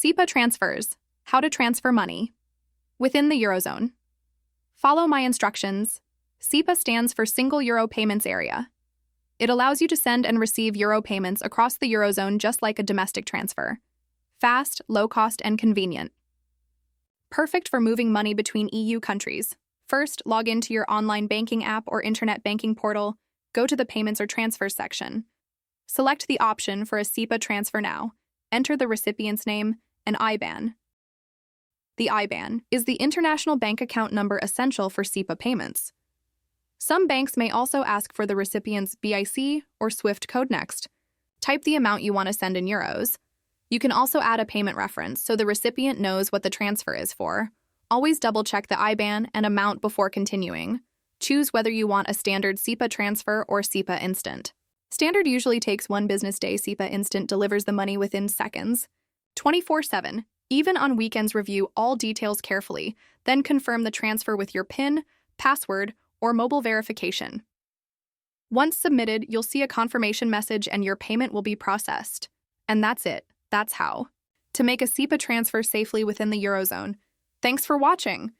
SEPA transfers. How to transfer money. Within the Eurozone. Follow my instructions. SEPA stands for Single Euro Payments Area. It allows you to send and receive euro payments across the Eurozone just like a domestic transfer. Fast, low-cost, and convenient. Perfect for moving money between EU countries. First, log into your online banking app or internet banking portal. Go to the Payments or Transfers section. Select the option for a SEPA transfer now. Enter the recipient's name and IBAN. The IBAN is the international bank account number essential for SEPA payments. Some banks may also ask for the recipient's BIC or SWIFT code next. Type the amount you want to send in euros. You can also add a payment reference so the recipient knows what the transfer is for. Always double-check the IBAN and amount before continuing. Choose whether you want a standard SEPA transfer or SEPA Instant. Standard usually takes 1 business day. SEPA Instant delivers the money within seconds. 24/7. Even on weekends, review all details carefully, then confirm the transfer with your PIN, password, or mobile verification. Once submitted, you'll see a confirmation message and your payment will be processed. And that's it. That's how to make a SEPA transfer safely within the Eurozone. Thanks for watching.